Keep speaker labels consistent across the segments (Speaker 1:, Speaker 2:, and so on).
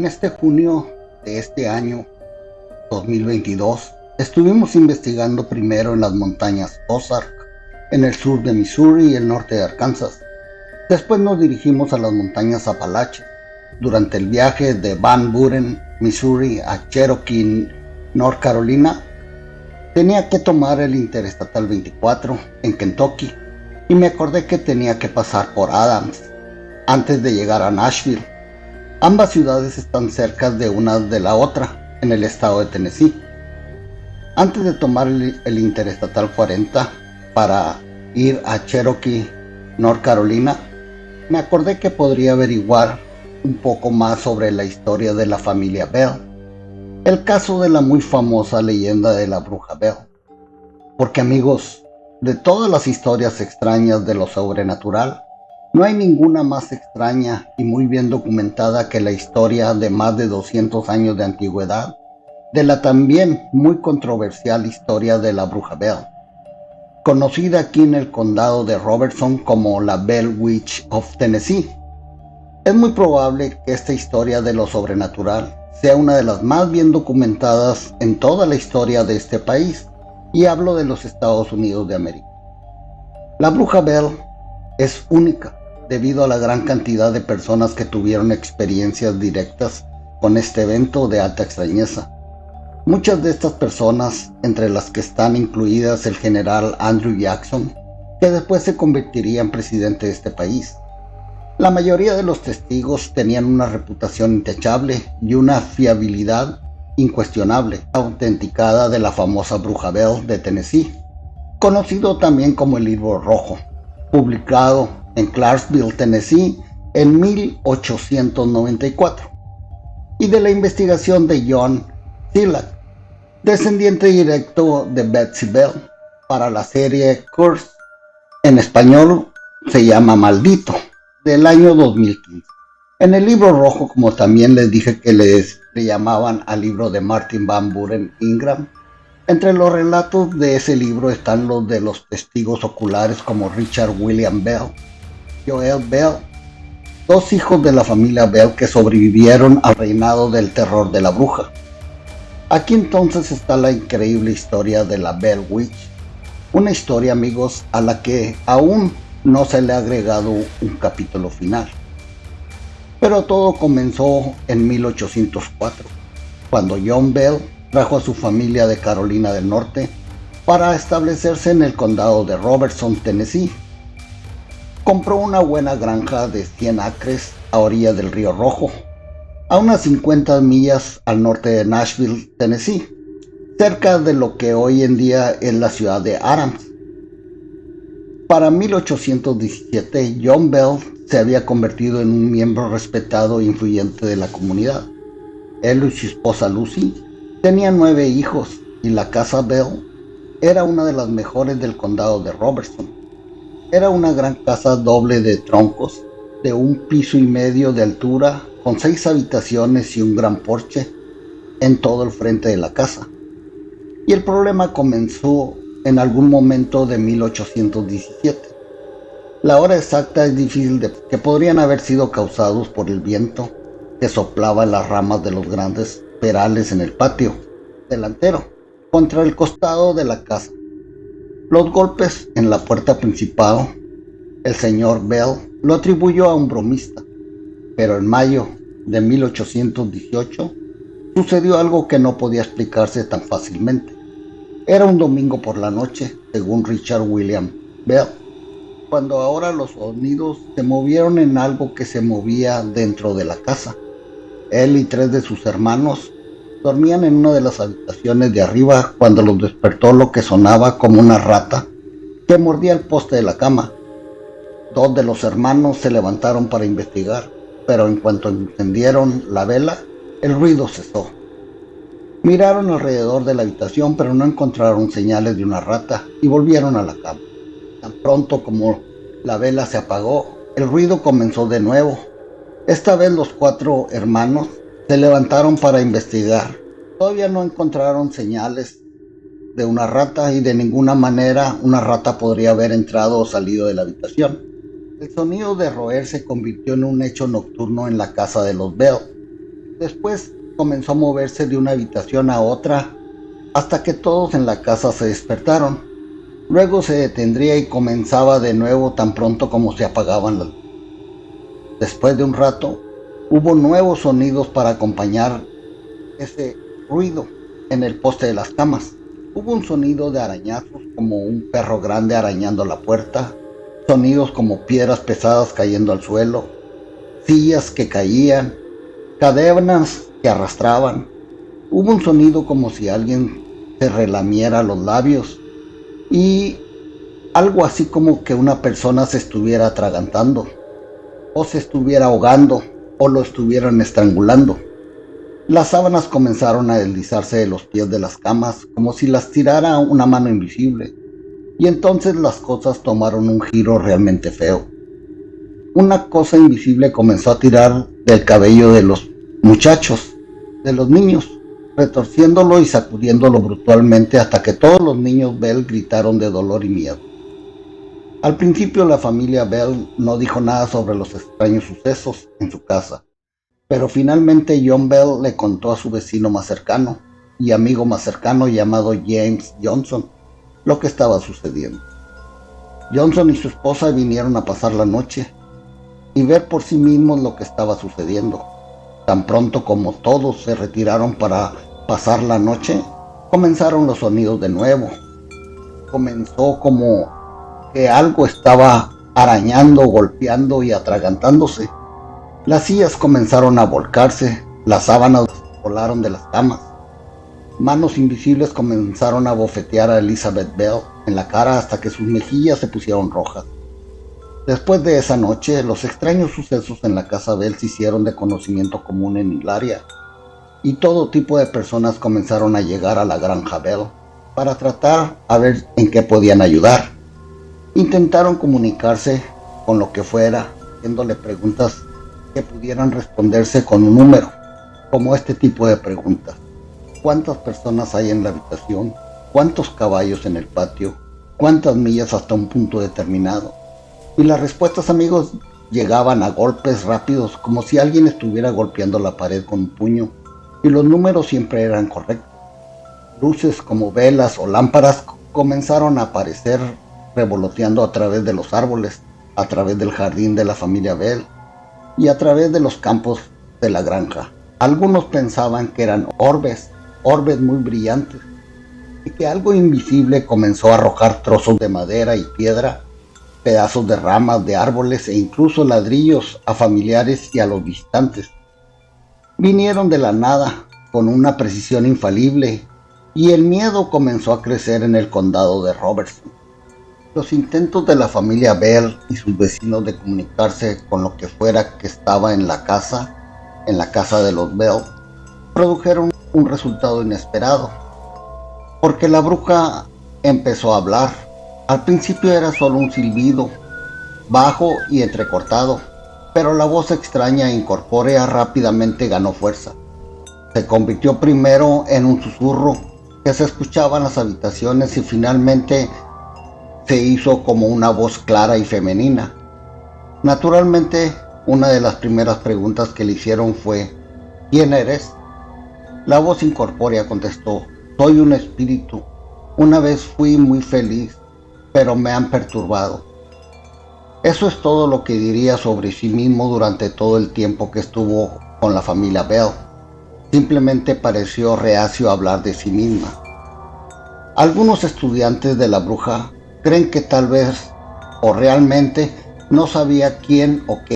Speaker 1: En este junio de este año 2022, estuvimos investigando primero en las montañas Ozark, en el sur de Missouri y el norte de Arkansas. Después nos dirigimos a las montañas Apalaches. Durante el viaje de Van Buren, Missouri, a Cherokee, North Carolina, tenía que tomar el Interestatal 24 en Kentucky y me acordé que tenía que pasar por Adams antes de llegar a Nashville. Ambas ciudades están cerca de una de la otra en el estado de Tennessee. Antes de tomar el Interestatal 40 para ir a Cherokee, North Carolina, me acordé que podría averiguar un poco más sobre la historia de la familia Bell, el caso de la muy famosa leyenda de la bruja Bell. Porque amigos, de todas las historias extrañas de lo sobrenatural, no hay ninguna más extraña y muy bien documentada que la historia de más de 200 años de antigüedad de la también muy controversial historia de la bruja Bell, conocida aquí en el condado de Robertson como la Bell Witch of Tennessee. Es muy probable que esta historia de lo sobrenatural sea una de las más bien documentadas en toda la historia de este país, y hablo de los Estados Unidos de América. La bruja Bell es única debido a la gran cantidad de personas que tuvieron experiencias directas con este evento de alta extrañeza. Muchas de estas personas, entre las que están incluidas el general Andrew Jackson, que después se convertiría en presidente de este país. La mayoría de los testigos tenían una reputación intachable y una fiabilidad incuestionable, autenticada de la famosa bruja Bell de Tennessee, conocido también como el Libro Rojo, publicado en Clarksville, Tennessee, en 1894, y de la investigación de John Sillack, descendiente directo de Betsy Bell, para la serie Curse, en español se llama Maldito, del año 2015. En el Libro Rojo, como también les dije que le llamaban al libro de Martin Van Buren Ingram, entre los relatos de ese libro están los de los testigos oculares como Richard William Bell, Joel Bell, dos hijos de la familia Bell que sobrevivieron al reinado del terror de la bruja. Aquí entonces está la increíble historia de la Bell Witch, una historia, amigos, a la que aún no se le ha agregado un capítulo final. Pero todo comenzó en 1804, cuando John Bell trajo a su familia de Carolina del Norte para establecerse en el condado de Robertson, Tennessee. Compró una buena granja de 100 acres a orilla del Río Rojo, a unas 50 millas al norte de Nashville, Tennessee, cerca de lo que hoy en día es la ciudad de Adams. Para 1817, John Bell se había convertido en un miembro respetado e influyente de la comunidad. Él y su esposa Lucy tenían 9 hijos y la casa Bell era una de las mejores del condado de Robertson. Era una gran casa doble de troncos, de 1,5 pisos de altura, con 6 habitaciones y un gran porche en todo el frente de la casa. Y el problema comenzó en algún momento de 1817. La hora exacta es difícil que podrían haber sido causados por el viento que soplaba en las ramas de los grandes perales en el patio delantero contra el costado de la casa. Los golpes en la puerta principal, el señor Bell lo atribuyó a un bromista, pero en mayo de 1818 sucedió algo que no podía explicarse tan fácilmente. Era un domingo por la noche, según Richard William Bell, cuando ahora los sonidos se movieron en algo que se movía dentro de la casa. Él y 3 de sus hermanos dormían en una de las habitaciones de arriba cuando los despertó lo que sonaba como una rata que mordía el poste de la cama. 2 de los hermanos se levantaron para investigar, pero en cuanto encendieron la vela, el ruido cesó. Miraron alrededor de la habitación, pero no encontraron señales de una rata y volvieron a la cama. Tan pronto como la vela se apagó, el ruido comenzó de nuevo. Esta vez los 4 hermanos se levantaron para investigar. Todavía no encontraron señales de una rata y de ninguna manera una rata podría haber entrado o salido de la habitación. El sonido de roer se convirtió en un hecho nocturno en la casa de los Bell. Después comenzó a moverse de una habitación a otra hasta que todos en la casa se despertaron. Luego se detendría y comenzaba de nuevo tan pronto como se apagaban las luces. Después de un rato, hubo nuevos sonidos para acompañar ese ruido en el poste de las camas. Hubo un sonido de arañazos como un perro grande arañando la puerta, sonidos como piedras pesadas cayendo al suelo, sillas que caían, cadenas que arrastraban. Hubo un sonido como si alguien se relamiera los labios y algo así como que una persona se estuviera atragantando, o se estuviera ahogando, o lo estuvieran estrangulando. Las sábanas comenzaron a deslizarse de los pies de las camas como si las tirara una mano invisible, y entonces las cosas tomaron un giro realmente feo. Una cosa invisible comenzó a tirar del cabello de los muchachos, de los niños, retorciéndolo y sacudiéndolo brutalmente hasta que todos los niños Bell gritaron de dolor y miedo. Al principio la familia Bell no dijo nada sobre los extraños sucesos en su casa, pero finalmente John Bell le contó a su vecino más cercano y amigo más cercano llamado James Johnson lo que estaba sucediendo. Johnson y su esposa vinieron a pasar la noche y ver por sí mismos lo que estaba sucediendo. Tan pronto como todos se retiraron para pasar la noche, comenzaron los sonidos de nuevo. Comenzó como que algo estaba arañando, golpeando y atragantándose. Las sillas comenzaron a volcarse, las sábanas volaron de las camas. Manos invisibles comenzaron a bofetear a Elizabeth Bell en la cara hasta que sus mejillas se pusieron rojas. Después de esa noche, los extraños sucesos en la casa Bell se hicieron de conocimiento común en el área, y todo tipo de personas comenzaron a llegar a la granja Bell para tratar a ver en qué podían ayudar. Intentaron comunicarse con lo que fuera, haciéndole preguntas que pudieran responderse con un número, como este tipo de preguntas: ¿cuántas personas hay en la habitación? ¿Cuántos caballos en el patio? ¿Cuántas millas hasta un punto determinado? Y las respuestas, amigos, llegaban a golpes rápidos, como si alguien estuviera golpeando la pared con un puño, y los números siempre eran correctos. Luces como velas o lámparas comenzaron a aparecer revoloteando a través de los árboles, a través del jardín de la familia Bell y a través de los campos de la granja. Algunos pensaban que eran orbes muy brillantes, y que algo invisible comenzó a arrojar trozos de madera y piedra, pedazos de ramas de árboles e incluso ladrillos a familiares y a los visitantes. Vinieron de la nada, con una precisión infalible, y el miedo comenzó a crecer en el condado de Robertson. Los intentos de la familia Bell y sus vecinos de comunicarse con lo que fuera que estaba en la casa de los Bell, produjeron un resultado inesperado, porque la bruja empezó a hablar. Al principio era solo un silbido, bajo y entrecortado, pero la voz extraña e incorpórea rápidamente ganó fuerza. Se convirtió primero en un susurro que se escuchaba en las habitaciones y finalmente se hizo como una voz clara y femenina. Naturalmente, una de las primeras preguntas que le hicieron fue: ¿quién eres? La voz incorpórea contestó: soy un espíritu. Una vez fui muy feliz, pero me han perturbado. Eso es todo lo que diría sobre sí mismo durante todo el tiempo que estuvo con la familia Bell. Simplemente pareció reacio a hablar de sí misma. Algunos estudiantes de la bruja creen que tal vez o realmente no sabía quién o qué.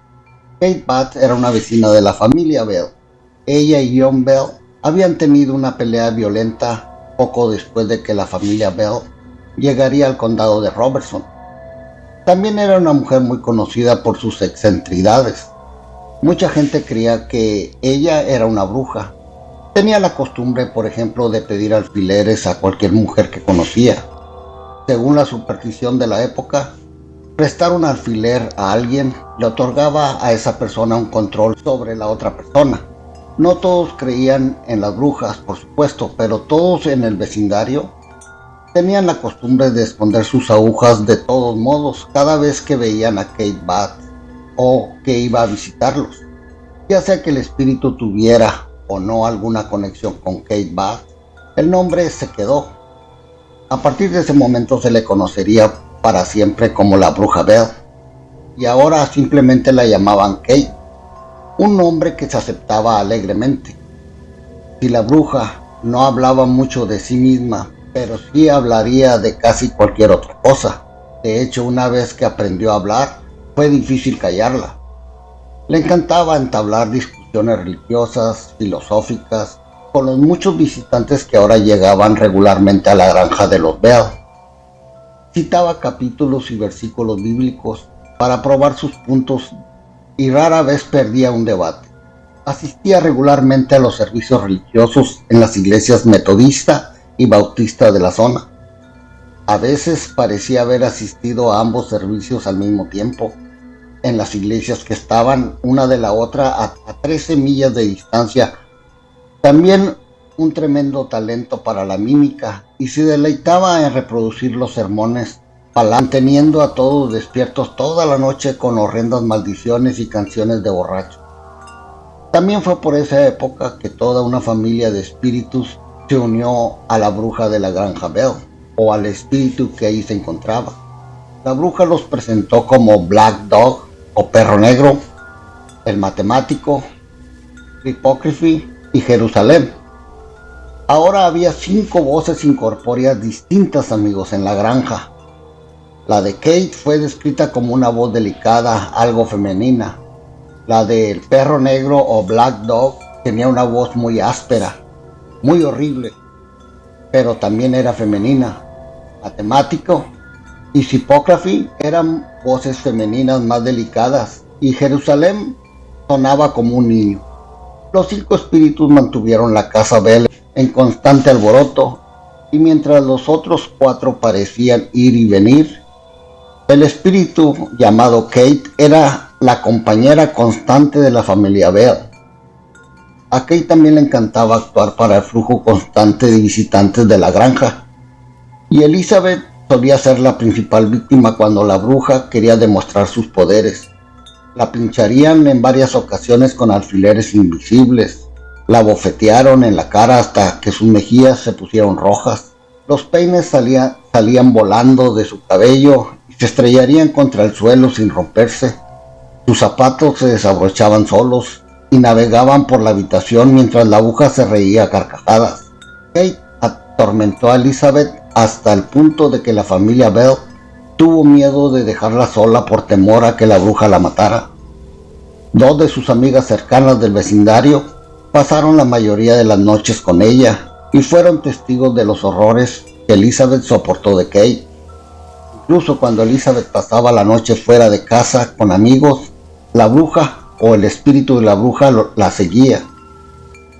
Speaker 1: Kate Bath era una vecina de la familia Bell. Ella y John Bell habían tenido una pelea violenta poco después de que la familia Bell llegaría al condado de Robertson. También era una mujer muy conocida por sus excentricidades. Mucha gente creía que ella era una bruja. Tenía la costumbre, por ejemplo, de pedir alfileres a cualquier mujer que conocía. Según la superstición de la época, prestar un alfiler a alguien le otorgaba a esa persona un control sobre la otra persona. No todos creían en las brujas, por supuesto, pero todos en el vecindario tenían la costumbre de esconder sus agujas de todos modos cada vez que veían a Kate Bath o que iba a visitarlos, ya sea que el espíritu tuviera o no alguna conexión con Kate Bass, el nombre se quedó. A partir de ese momento se le conocería para siempre como la Bruja Bell, y ahora simplemente la llamaban Kate, un nombre que se aceptaba alegremente. Si la bruja no hablaba mucho de sí misma, pero sí hablaría de casi cualquier otra cosa. De hecho, una vez que aprendió a hablar, fue difícil callarla. Le encantaba entablar discusiones religiosas, filosóficas, con los muchos visitantes que ahora llegaban regularmente a la granja de los Bell. Citaba capítulos y versículos bíblicos para probar sus puntos y rara vez perdía un debate. Asistía regularmente a los servicios religiosos en las iglesias metodista y bautista de la zona. A veces parecía haber asistido a ambos servicios al mismo tiempo, en las iglesias que estaban una de la otra a 13 millas de distancia. También un tremendo talento para la mímica y se deleitaba en reproducir los sermones, manteniendo a todos despiertos toda la noche con horrendas maldiciones y canciones de borracho. También fue por esa época que toda una familia de espíritus se unió a la bruja de la granja Bell, o al espíritu que ahí se encontraba. La bruja los presentó como Black Dog, o Perro Negro, el Matemático, Hypocrisy y Jerusalén. Ahora había 5 voces incorpóreas distintas, amigos, en la granja. La de Kate fue descrita como una voz delicada, algo femenina. La del Perro Negro o Black Dog tenía una voz muy áspera, muy horrible, pero también era femenina. Matemático y Hypocrisy eran voces femeninas más delicadas, y Jerusalén sonaba como un niño. Los 5 espíritus mantuvieron la casa Bell en constante alboroto, y mientras los otros 4 parecían ir y venir, el espíritu llamado Kate era la compañera constante de la familia Bell. A Kate también le encantaba actuar para el flujo constante de visitantes de la granja, y Elizabeth solía ser la principal víctima cuando la bruja quería demostrar sus poderes. La pincharían en varias ocasiones con alfileres invisibles, la bofetearon en la cara hasta que sus mejillas se pusieron rojas, los peines salían volando de su cabello y se estrellarían contra el suelo sin romperse. Sus zapatos se desabrochaban solos y navegaban por la habitación mientras la bruja se reía a carcajadas. Kate atormentó a Elizabeth hasta el punto de que la familia Bell tuvo miedo de dejarla sola por temor a que la bruja la matara. 2 de sus amigas cercanas del vecindario pasaron la mayoría de las noches con ella y fueron testigos de los horrores que Elizabeth soportó de Kate. Incluso cuando Elizabeth pasaba la noche fuera de casa con amigos, la bruja o el espíritu de la bruja la seguía.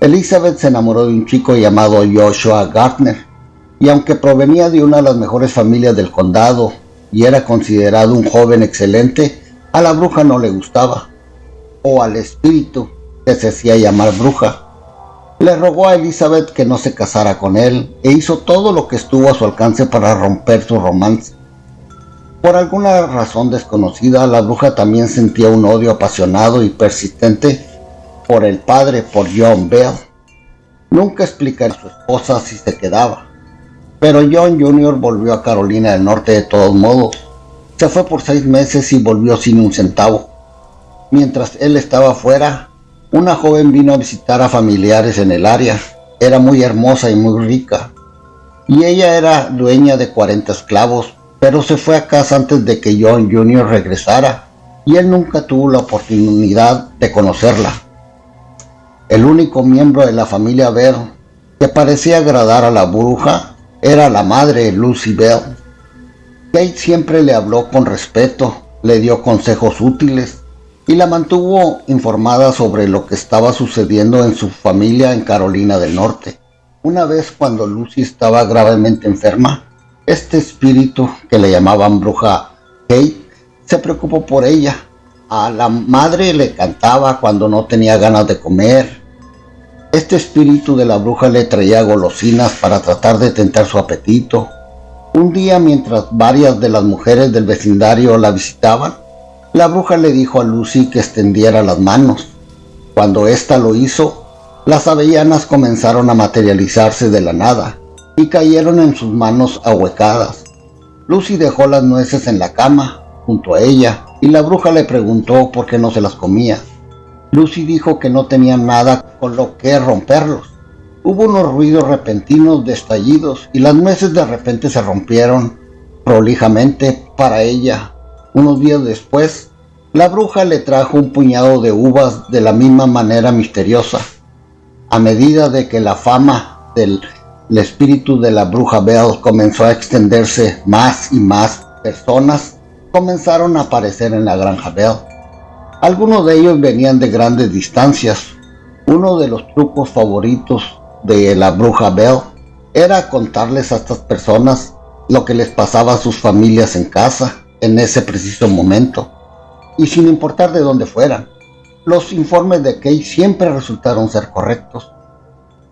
Speaker 1: Elizabeth se enamoró de un chico llamado Joshua Gardner, y aunque provenía de una de las mejores familias del condado y era considerado un joven excelente, a la bruja no le gustaba, o al espíritu que se hacía llamar bruja. Le rogó a Elizabeth que no se casara con él e hizo todo lo que estuvo a su alcance para romper su romance. Por alguna razón desconocida, la bruja también sentía un odio apasionado y persistente por el padre, por John Bell. Nunca explicaría a su esposa si se quedaba, pero John Jr. volvió a Carolina del Norte de todos modos. Se fue por 6 meses y volvió sin un centavo. Mientras él estaba fuera, una joven vino a visitar a familiares en el área. Era muy hermosa y muy rica, y ella era dueña de 40 esclavos, pero se fue a casa antes de que John Jr. regresara, y él nunca tuvo la oportunidad de conocerla. El único miembro de la familia Bell que parecía agradar a la bruja era la madre, Lucy Bell. Kate siempre le habló con respeto, le dio consejos útiles y la mantuvo informada sobre lo que estaba sucediendo en su familia en Carolina del Norte. Una vez, cuando Lucy estaba gravemente enferma, este espíritu, que le llamaban bruja Kate, se preocupó por ella. A la madre le cantaba cuando no tenía ganas de comer. Este espíritu de la bruja le traía golosinas para tratar de tentar su apetito. Un día, mientras varias de las mujeres del vecindario la visitaban, la bruja le dijo a Lucy que extendiera las manos. Cuando ésta lo hizo, Las avellanas comenzaron a materializarse de la nada y cayeron en sus manos ahuecadas. Lucy dejó las nueces en la cama, junto a ella, y la bruja le preguntó por qué no se las comía. Lucy dijo que no tenía nada con lo que romperlos. Hubo unos ruidos repentinos de estallidos y las nueces de repente se rompieron prolijamente para ella. Unos días después, la bruja le trajo un puñado de uvas de la misma manera misteriosa. A medida de que la fama del espíritu de la bruja Bell comenzó a extenderse, más y más personas comenzaron a aparecer en la granja Bell. Algunos de ellos venían de grandes distancias. Uno de los trucos favoritos de la bruja Bell era contarles a estas personas lo que les pasaba a sus familias en casa en ese preciso momento, y sin importar de dónde fueran. Los informes de Kate siempre resultaron ser correctos.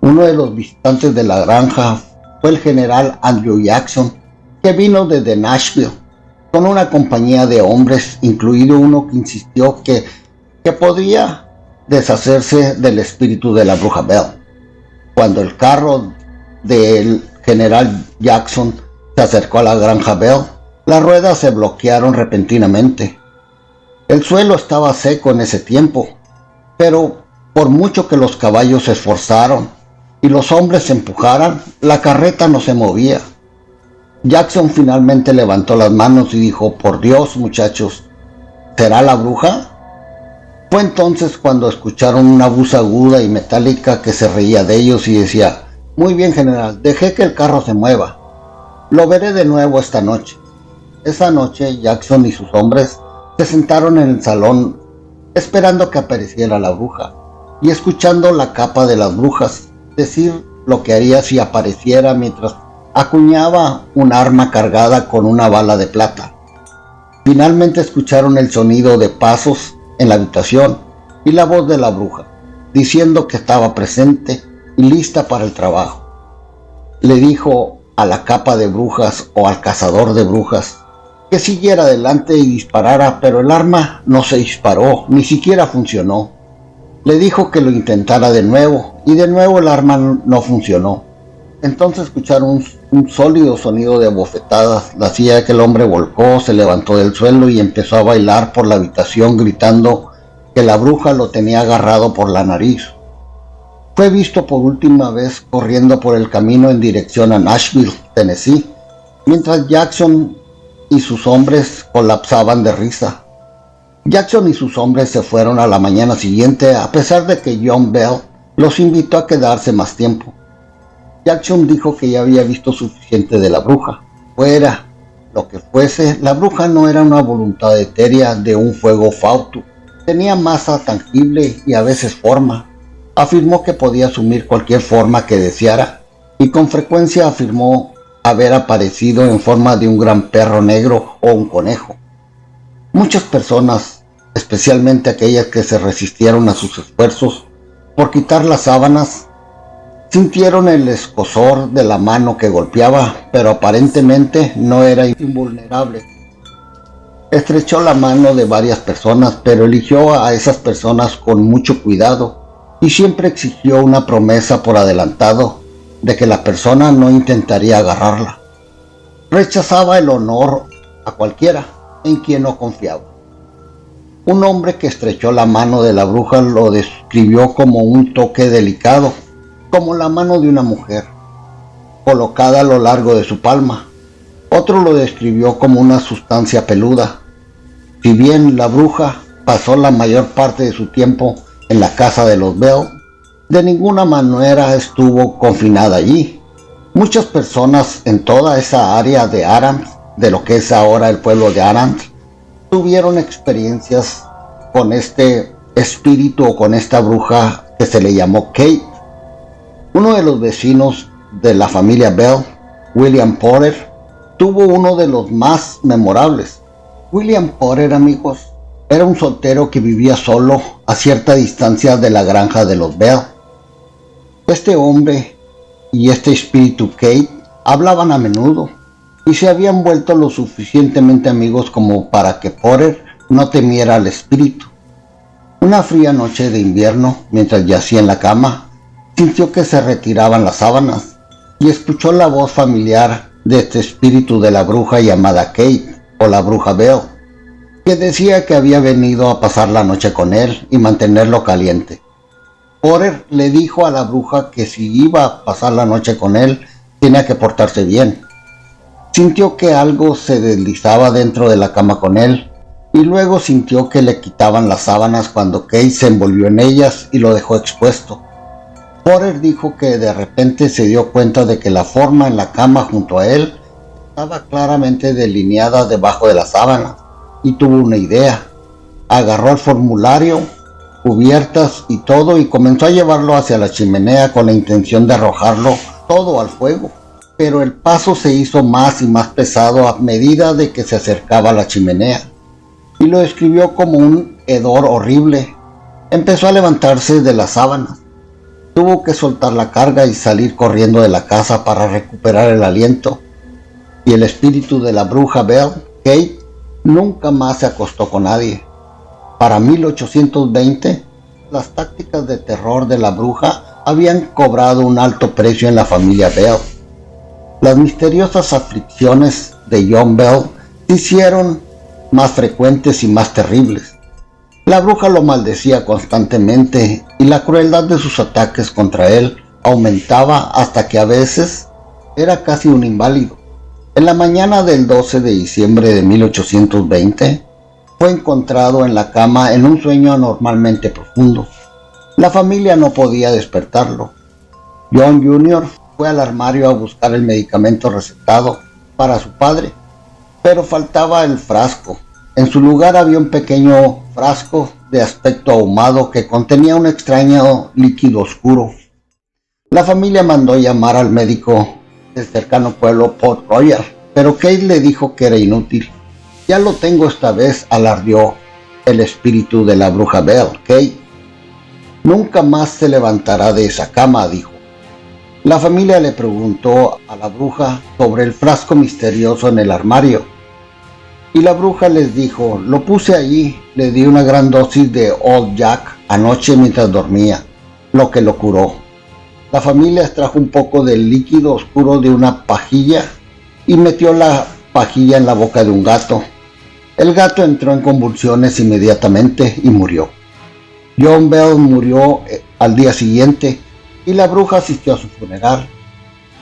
Speaker 1: Uno de los visitantes de la granja fue el general Andrew Jackson, que vino desde Nashville con una compañía de hombres, incluido uno que insistió que podría deshacerse del espíritu de la bruja Bell. Cuando el carro del general Jackson se acercó a la granja Bell, las ruedas se bloquearon repentinamente. El suelo estaba seco en ese tiempo, pero por mucho que los caballos se esforzaron y los hombres se empujaran, la carreta no se movía. Jackson finalmente levantó las manos y dijo: «Por Dios, muchachos, ¿será la bruja?». Fue entonces cuando escucharon una voz aguda y metálica que se reía de ellos y decía: «Muy bien, general, dejé que el carro se mueva. Lo veré de nuevo esta noche». Esa noche Jackson y sus hombres se sentaron en el salón esperando que apareciera la bruja y escuchando la capa de las brujas decir lo que haría si apareciera mientras acuñaba un arma cargada con una bala de plata. Finalmente escucharon el sonido de pasos en la habitación y la voz de la bruja diciendo que estaba presente y lista para el trabajo. Le dijo a la capa de brujas o al cazador de brujas que siguiera adelante y disparara, pero el arma no se disparó, ni siquiera funcionó. Le dijo que lo intentara de nuevo, y de nuevo el arma no funcionó. Entonces escucharon un sólido sonido de bofetadas. La silla de aquel hombre volcó, se levantó del suelo y empezó a bailar por la habitación gritando que la bruja lo tenía agarrado por la nariz. Fue visto por última vez corriendo por el camino en dirección a Nashville, Tennessee, mientras Jackson y sus hombres colapsaban de risa. Jackson y sus hombres se fueron a la mañana siguiente, a pesar de que John Bell los invitó a quedarse más tiempo. Jackson dijo que ya había visto suficiente de la bruja. Fuera lo que fuese, la bruja no era una voluntad etérea de un fuego fausto. Tenía masa tangible y a veces forma. Afirmó que podía asumir cualquier forma que deseara, y con frecuencia afirmó haber aparecido en forma de un gran perro negro o un conejo. Muchas personas, especialmente aquellas que se resistieron a sus esfuerzos por quitar las sábanas, sintieron el escozor de la mano que golpeaba, pero aparentemente no era invulnerable. Estrechó la mano de varias personas, pero eligió a esas personas con mucho cuidado y siempre exigió una promesa por adelantado de que la persona no intentaría agarrarla. Rechazaba el honor a cualquiera en quien no confiaba. Un hombre que estrechó la mano de la bruja lo describió como un toque delicado, como la mano de una mujer, colocada a lo largo de su palma. Otro lo describió como una sustancia peluda. Si bien la bruja pasó la mayor parte de su tiempo en la casa de los Bell, de ninguna manera estuvo confinada allí. Muchas personas en toda esa área de Adams, de lo que es ahora el pueblo de Adams, tuvieron experiencias con este espíritu o con esta bruja que se le llamó Kate. Uno de los vecinos de la familia Bell, William Porter, tuvo uno de los más memorables. William Porter, amigos, era un soltero que vivía solo a cierta distancia de la granja de los Bell. Este hombre y este espíritu Kate hablaban a menudo y se habían vuelto lo suficientemente amigos como para que Porter no temiera al espíritu. Una fría noche de invierno, mientras yacía en la cama, sintió que se retiraban las sábanas y escuchó la voz familiar de este espíritu de la bruja llamada Kate, o la bruja Bell, que decía que había venido a pasar la noche con él y mantenerlo caliente. Porter le dijo a la bruja que si iba a pasar la noche con él, tenía que portarse bien. Sintió que algo se deslizaba dentro de la cama con él, y luego sintió que le quitaban las sábanas cuando Kate se envolvió en ellas y lo dejó expuesto. Porter dijo que de repente se dio cuenta de que la forma en la cama junto a él estaba claramente delineada debajo de la sábana, y tuvo una idea. Agarró el formulario, cubiertas y todo, y comenzó a llevarlo hacia la chimenea con la intención de arrojarlo todo al fuego. Pero el paso se hizo más y más pesado a medida de que se acercaba a la chimenea, y lo describió como un hedor horrible. Empezó a levantarse de las sábanas. Tuvo que soltar la carga y salir corriendo de la casa para recuperar el aliento. Y el espíritu de la bruja Bell, Kate, nunca más se acostó con nadie. Para 1820, las tácticas de terror de la bruja habían cobrado un alto precio en la familia Bell. Las misteriosas aflicciones de John Bell se hicieron más frecuentes y más terribles. La bruja lo maldecía constantemente y la crueldad de sus ataques contra él aumentaba hasta que a veces era casi un inválido. En la mañana del 12 de diciembre de 1820, fue encontrado en la cama en un sueño anormalmente profundo. La familia no podía despertarlo. John Jr. fue al armario a buscar el medicamento recetado para su padre, pero faltaba el frasco. En su lugar había un pequeño frasco de aspecto ahumado que contenía un extraño líquido oscuro. La familia mandó llamar al médico del cercano pueblo Port Royal, pero Kate le dijo que era inútil. Ya lo tengo esta vez, alardeó el espíritu de la bruja Bell. Kate nunca más se levantará de esa cama, dijo. La familia le preguntó a la bruja sobre el frasco misterioso en el armario, y la bruja les dijo: lo puse allí, le di una gran dosis de Old Jack anoche mientras dormía, lo que lo curó. La familia extrajo un poco del líquido oscuro de una pajilla y metió la pajilla en la boca de un gato. El gato entró en convulsiones inmediatamente y murió. John Bell murió al día siguiente y la bruja asistió a su funeral.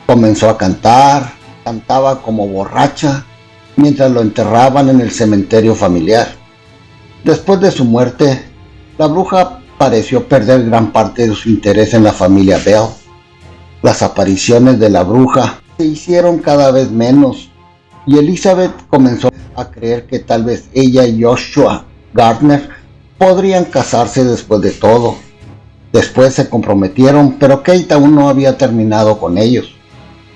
Speaker 1: Comenzó a cantar, cantaba como borracha mientras lo enterraban en el cementerio familiar. Después de su muerte, la bruja pareció perder gran parte de su interés en la familia Bell. Las apariciones de la bruja se hicieron cada vez menos y Elizabeth comenzó a creer que tal vez ella y Joshua Gardner podrían casarse después de todo. Después se comprometieron, pero Kate aún no había terminado con ellos.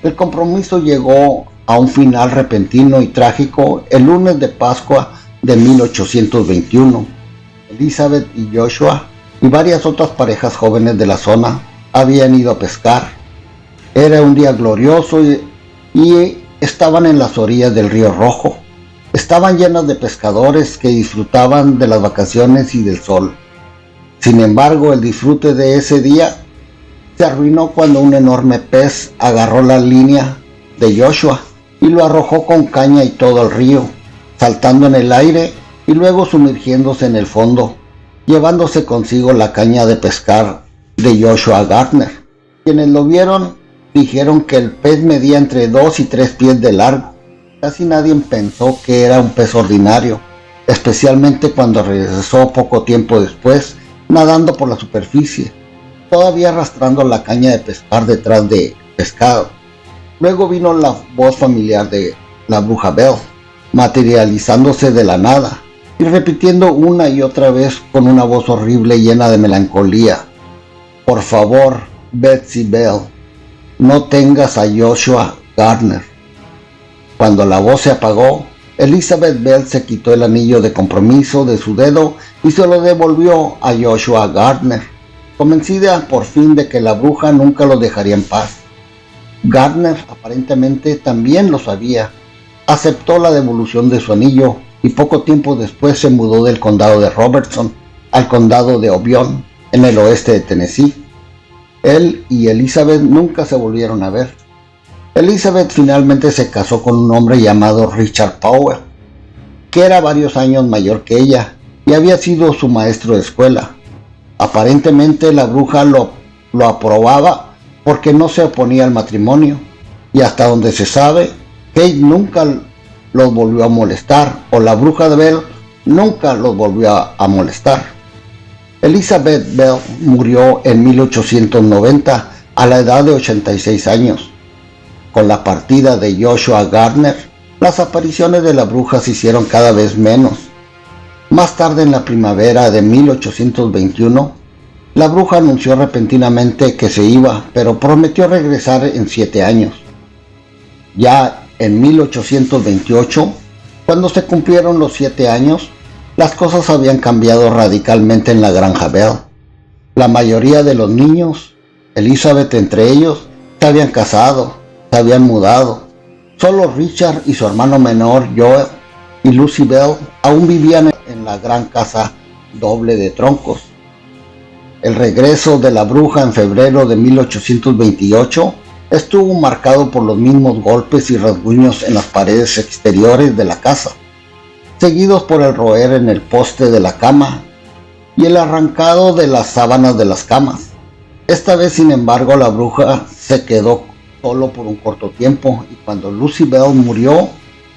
Speaker 1: El compromiso llegó a un final repentino y trágico el lunes de Pascua de 1821. Elizabeth y Joshua y varias otras parejas jóvenes de la zona habían ido a pescar. Era un día glorioso y estaban en las orillas del río Rojo. Estaban llenas de pescadores que disfrutaban de las vacaciones y del sol. Sin embargo, el disfrute de ese día se arruinó cuando un enorme pez agarró la línea de Joshua y lo arrojó con caña y todo al río, saltando en el aire y luego sumergiéndose en el fondo, llevándose consigo la caña de pescar de Joshua Gardner. Quienes lo vieron dijeron que el pez medía entre 2 y 3 pies de largo. Casi nadie pensó que era un pez ordinario, especialmente cuando regresó poco tiempo después, nadando por la superficie, todavía arrastrando la caña de pescar detrás de pescado. Luego vino la voz familiar de la bruja Bell, materializándose de la nada y repitiendo una y otra vez con una voz horrible llena de melancolía: por favor, Betsy Bell, no tengas a Joshua Gardner. Cuando la voz se apagó, Elizabeth Bell se quitó el anillo de compromiso de su dedo y se lo devolvió a Joshua Gardner, convencida por fin de que la bruja nunca lo dejaría en paz. Gardner aparentemente también lo sabía. Aceptó la devolución de su anillo y poco tiempo después se mudó del condado de Robertson al condado de Obion, en el oeste de Tennessee. Él y Elizabeth nunca se volvieron a ver. Elizabeth finalmente se casó con un hombre llamado Richard Powell, que era varios años mayor que ella y había sido su maestro de escuela. Aparentemente la bruja lo aprobaba porque no se oponía al matrimonio, y hasta donde se sabe, Kate nunca los volvió a molestar, o la bruja de Bell nunca los volvió a molestar. Elizabeth Bell murió en 1890 a la edad de 86 años. Con la partida de Joshua Gardner, las apariciones de la bruja se hicieron cada vez menos. Más tarde, en la primavera de 1821, la bruja anunció repentinamente que se iba, pero prometió regresar en 7 años. Ya en 1828, cuando se cumplieron los 7 años, las cosas habían cambiado radicalmente en la granja Bell. La mayoría de los niños, Elizabeth entre ellos, se habían casado, se habían mudado. Solo Richard y su hermano menor Joel y Lucy Bell aún vivían en la gran casa doble de troncos. El regreso de la bruja en febrero de 1828 estuvo marcado por los mismos golpes y rasguños en las paredes exteriores de la casa, seguidos por el roer en el poste de la cama y el arrancado de las sábanas de las camas. Esta vez, sin embargo, la bruja se quedó solo por un corto tiempo, y cuando Lucy Bell murió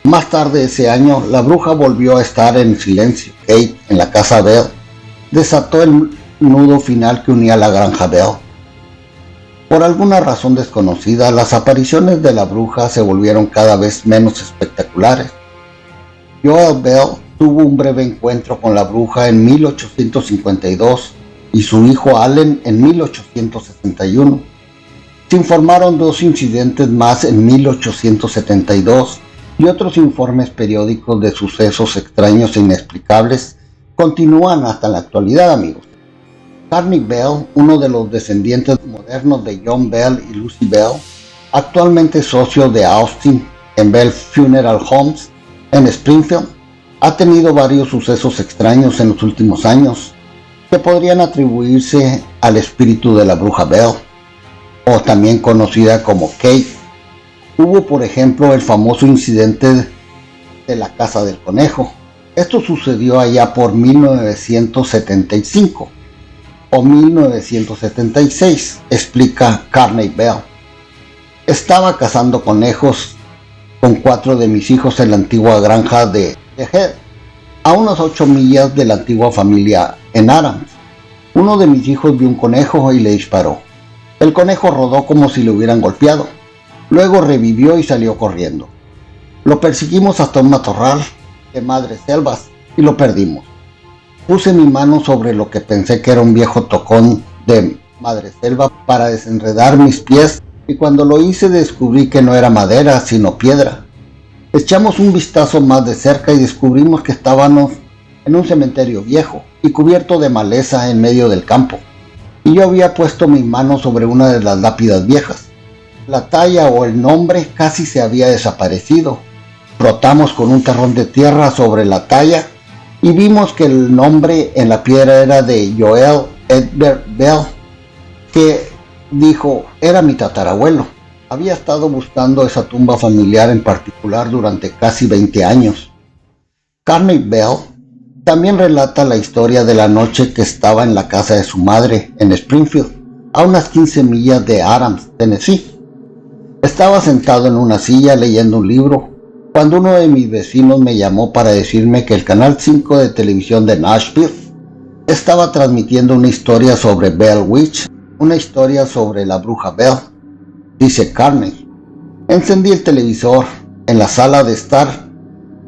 Speaker 1: más tarde ese año, la bruja volvió a estar en silencio. Kate, en la casa Bell, desató el nudo final que unía la granja Bell. Por alguna razón desconocida, las apariciones de la bruja se volvieron cada vez menos espectaculares. Joel Bell tuvo un breve encuentro con la bruja en 1852 y su hijo Allen en 1861. Se informaron 2 incidentes más en 1872 y otros informes periódicos de sucesos extraños e inexplicables continúan hasta la actualidad, amigos. Carney Bell, uno de los descendientes modernos de John Bell y Lucy Bell, actualmente socio de Austin en Bell Funeral Homes en Springfield, ha tenido varios sucesos extraños en los últimos años que podrían atribuirse al espíritu de la bruja Bell, o también conocida como Kate. Hubo, por ejemplo, el famoso incidente de la casa del conejo. Esto sucedió allá por 1975 o 1976, explica Carney Bell. Estaba cazando conejos con 4 de mis hijos en la antigua granja de Head, a unas 8 millas de la antigua familia en Adams. Uno de mis hijos vio un conejo y le disparó. El conejo rodó como si lo hubieran golpeado. Luego revivió y salió corriendo. Lo perseguimos hasta un matorral de madreselvas y lo perdimos. Puse mi mano sobre lo que pensé que era un viejo tocón de madreselva para desenredar mis pies, y cuando lo hice descubrí que no era madera sino piedra. Echamos un vistazo más de cerca y descubrimos que estábamos en un cementerio viejo y cubierto de maleza en medio del campo, y yo había puesto mi mano sobre una de las lápidas viejas. La talla o el nombre casi se había desaparecido. Frotamos con un terrón de tierra sobre la talla y vimos que el nombre en la piedra era de Joel Edward Bell, que dijo era mi tatarabuelo. Había estado buscando esa tumba familiar en particular durante casi 20 años. Carney Bell también relata la historia de la noche que estaba en la casa de su madre en Springfield, a unas 15 millas de Adams, Tennessee. Estaba sentado en una silla leyendo un libro cuando uno de mis vecinos me llamó para decirme que el canal 5 de televisión de Nashville estaba transmitiendo una historia sobre Bell Witch, una historia sobre la bruja Bell, dice Carney. Encendí el televisor en la sala de estar,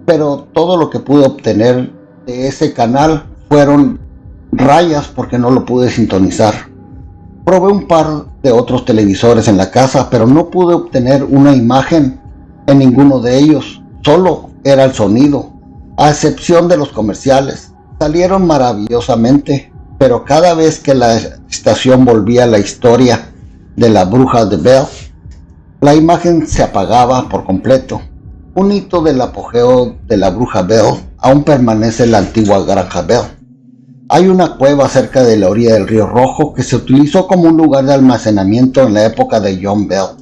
Speaker 1: pero todo lo que pude obtener de ese canal fueron rayas porque no lo pude sintonizar. Probé un par de otros televisores en la casa, pero no pude obtener una imagen en ninguno de ellos. Solo era el sonido, a excepción de los comerciales. Salieron maravillosamente, pero cada vez que la estación volvía a la historia de la bruja de Bell, la imagen se apagaba por completo. Un hito del apogeo de la bruja Bell aún permanece en la antigua granja Bell. Hay una cueva cerca de la orilla del río Rojo que se utilizó como un lugar de almacenamiento en la época de John Bell.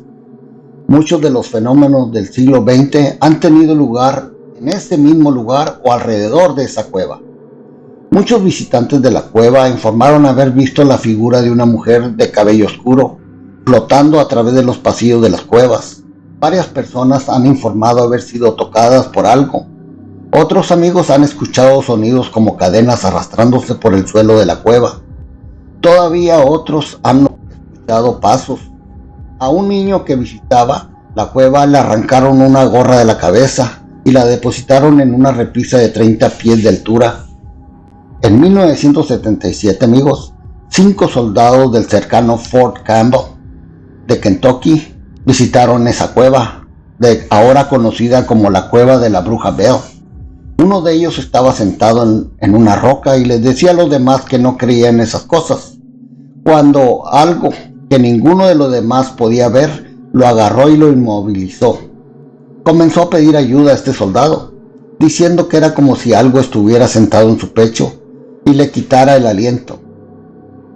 Speaker 1: Muchos de los fenómenos del siglo XX han tenido lugar en ese mismo lugar o alrededor de esa cueva. Muchos visitantes de la cueva informaron haber visto la figura de una mujer de cabello oscuro flotando a través de los pasillos de las cuevas. Varias personas han informado haber sido tocadas por algo. Otros amigos han escuchado sonidos como cadenas arrastrándose por el suelo de la cueva. Todavía otros han escuchado pasos. A un niño que visitaba la cueva le arrancaron una gorra de la cabeza y la depositaron en una repisa de 30 pies de altura. En 1977, amigos, 5 soldados del cercano Fort Campbell de Kentucky visitaron esa cueva, ahora conocida como la cueva de la Bruja Bell. Uno de ellos estaba sentado en una roca y les decía a los demás que no creía en esas cosas, cuando algo que ninguno de los demás podía ver lo agarró y lo inmovilizó. Comenzó a pedir ayuda a este soldado, diciendo que era como si algo estuviera sentado en su pecho y le quitara el aliento.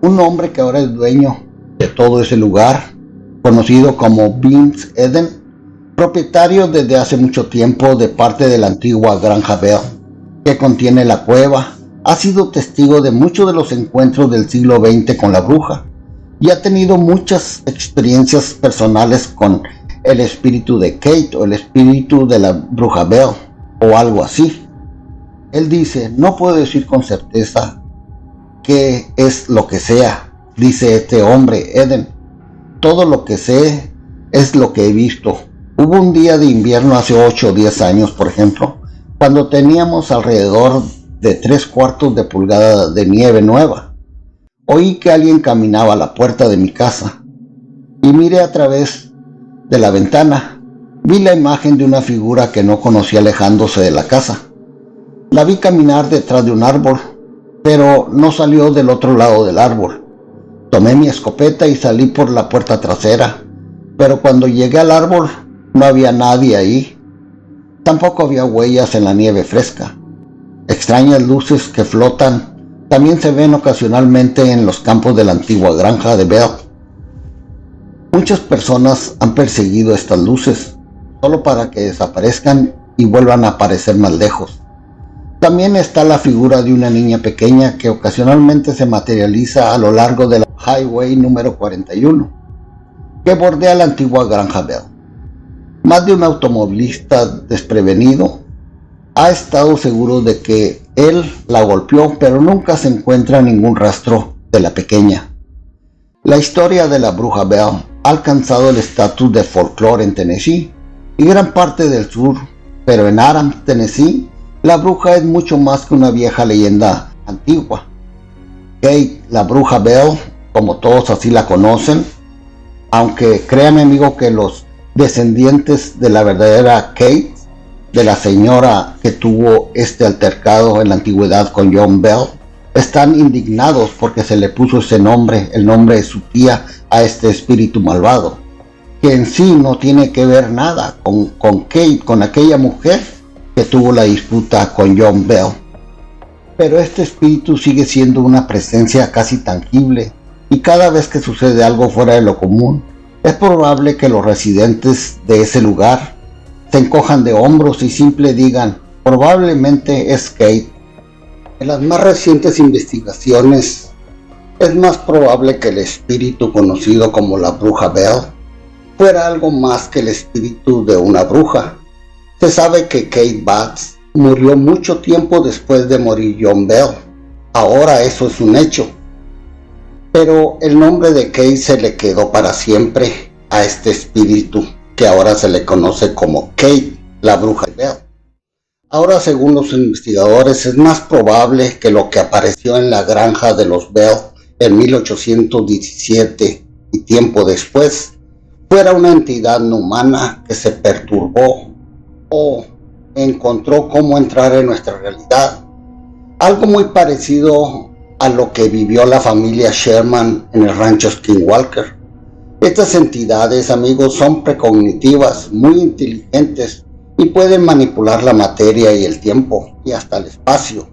Speaker 1: Un hombre que ahora es dueño de todo ese lugar, conocido como Vince Eden, propietario desde hace mucho tiempo de parte de la antigua Granja Bell, que contiene la cueva, ha sido testigo de muchos de los encuentros del siglo XX con la bruja y ha tenido muchas experiencias personales con el espíritu de Kate o el espíritu de la Bruja Bell o algo así. Él dice: no puedo decir con certeza qué es lo que sea, dice este hombre, Eden. Todo lo que sé es lo que he visto. Hubo un día de invierno hace 8 o 10 años, por ejemplo, cuando teníamos alrededor de 3/4 de pulgada de nieve nueva. Oí que alguien caminaba a la puerta de mi casa y miré a través de la ventana. Vi la imagen de una figura que no conocía alejándose de la casa. La vi caminar detrás de un árbol, pero no salió del otro lado del árbol. Tomé mi escopeta y salí por la puerta trasera, pero cuando llegué al árbol no había nadie ahí. Tampoco había huellas en la nieve fresca. Extrañas luces que flotan también se ven ocasionalmente en los campos de la antigua granja de Bell. Muchas personas han perseguido estas luces solo para que desaparezcan y vuelvan a aparecer más lejos. También está la figura de una niña pequeña que ocasionalmente se materializa a lo largo de la Highway número 41, que bordea la antigua Granja Bell. Más de un automovilista desprevenido ha estado seguro de que él la golpeó, pero nunca se encuentra ningún rastro de la pequeña. La historia de la Bruja Bell ha alcanzado el estatus de folclore en Tennessee y gran parte del sur, pero en Adams, Tennessee, la bruja es mucho más que una vieja leyenda antigua. Kate, la Bruja Bell, como todos así la conocen, aunque créanme, amigo, que los descendientes de la verdadera Kate, de la señora que tuvo este altercado en la antigüedad con John Bell, están indignados porque se le puso ese nombre, el nombre de su tía, a este espíritu malvado, que en sí no tiene que ver nada con Kate, con aquella mujer que tuvo la disputa con John Bell. Pero este espíritu sigue siendo una presencia casi tangible, y cada vez que sucede algo fuera de lo común, es probable que los residentes de ese lugar se encojan de hombros y simple digan: probablemente es Kate. En las más recientes investigaciones, es más probable que el espíritu conocido como la Bruja Bell fuera algo más que el espíritu de una bruja. Se sabe que Kate Batts murió mucho tiempo después de morir John Bell. Ahora eso es un hecho. Pero el nombre de Kate se le quedó para siempre a este espíritu, que ahora se le conoce como Kate, la Bruja Bell. Ahora, según los investigadores, es más probable que lo que apareció en la granja de los Bell en 1817 y tiempo después fuera una entidad no humana que se perturbó o encontró cómo entrar en nuestra realidad. Algo muy parecido a lo que vivió la familia Sherman en el rancho Skinwalker. Estas entidades, amigos, son precognitivas, muy inteligentes y pueden manipular la materia y el tiempo y hasta el espacio.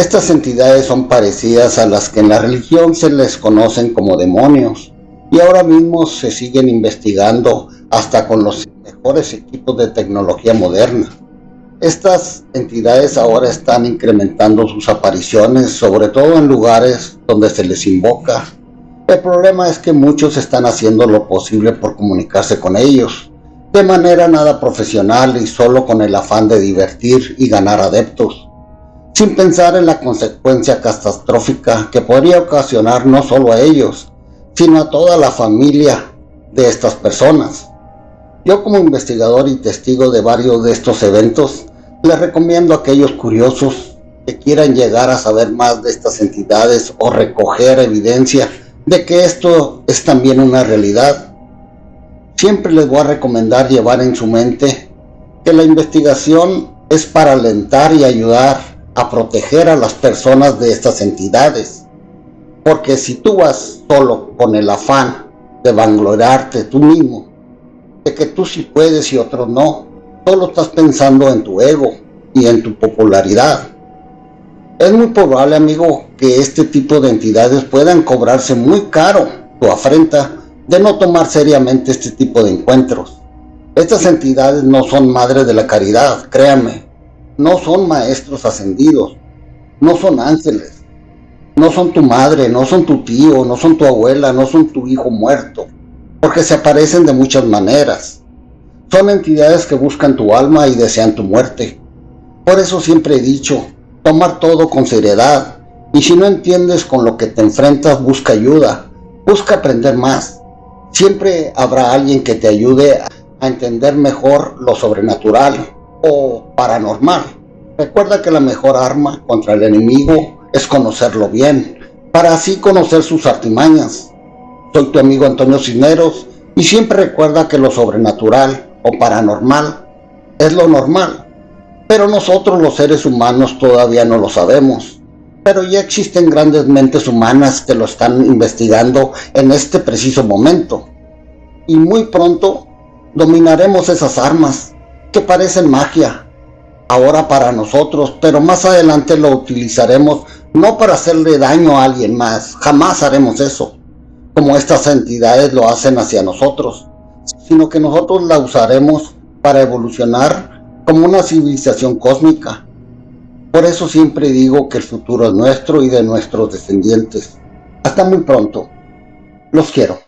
Speaker 1: Estas entidades son parecidas a las que en la religión se les conocen como demonios, y ahora mismo se siguen investigando hasta con los mejores equipos de tecnología moderna. Estas entidades ahora están incrementando sus apariciones, sobre todo en lugares donde se les invoca. El problema es que muchos están haciendo lo posible por comunicarse con ellos, de manera nada profesional y solo con el afán de divertir y ganar adeptos, sin pensar en la consecuencia catastrófica que podría ocasionar no solo a ellos, sino a toda la familia de estas personas. Yo, como investigador y testigo de varios de estos eventos, les recomiendo a aquellos curiosos que quieran llegar a saber más de estas entidades o recoger evidencia de que esto es también una realidad. Siempre les voy a recomendar llevar en su mente que la investigación es para alentar y ayudar a proteger a las personas de estas entidades. Porque si tú vas solo con el afán de vangloriarte tú mismo, de que tú sí puedes y otros no, solo estás pensando en tu ego y en tu popularidad. Es muy probable, amigo, que este tipo de entidades puedan cobrarse muy caro tu afrenta de no tomar seriamente este tipo de encuentros. Estas entidades no son madres de la caridad, créanme, no son maestros ascendidos, no son ángeles, no son tu madre, no son tu tío, no son tu abuela, no son tu hijo muerto, porque se aparecen de muchas maneras. Son entidades que buscan tu alma y desean tu muerte. Por eso siempre he dicho, tomar todo con seriedad, y si no entiendes con lo que te enfrentas, busca ayuda, busca aprender más. Siempre habrá alguien que te ayude a entender mejor lo sobrenatural o paranormal. Recuerda que la mejor arma contra el enemigo es conocerlo bien, para así conocer sus artimañas. Soy tu amigo Antonio Cisneros, y siempre recuerda que lo sobrenatural o paranormal es lo normal, pero nosotros los seres humanos todavía no lo sabemos. Pero ya existen grandes mentes humanas que lo están investigando en este preciso momento, y muy pronto dominaremos esas armas que parecen magia ahora para nosotros, pero más adelante lo utilizaremos no para hacerle daño a alguien más. Jamás haremos eso, como estas entidades lo hacen hacia nosotros, sino que nosotros la usaremos para evolucionar como una civilización cósmica. Por eso siempre digo que el futuro es nuestro y de nuestros descendientes. Hasta muy pronto. Los quiero.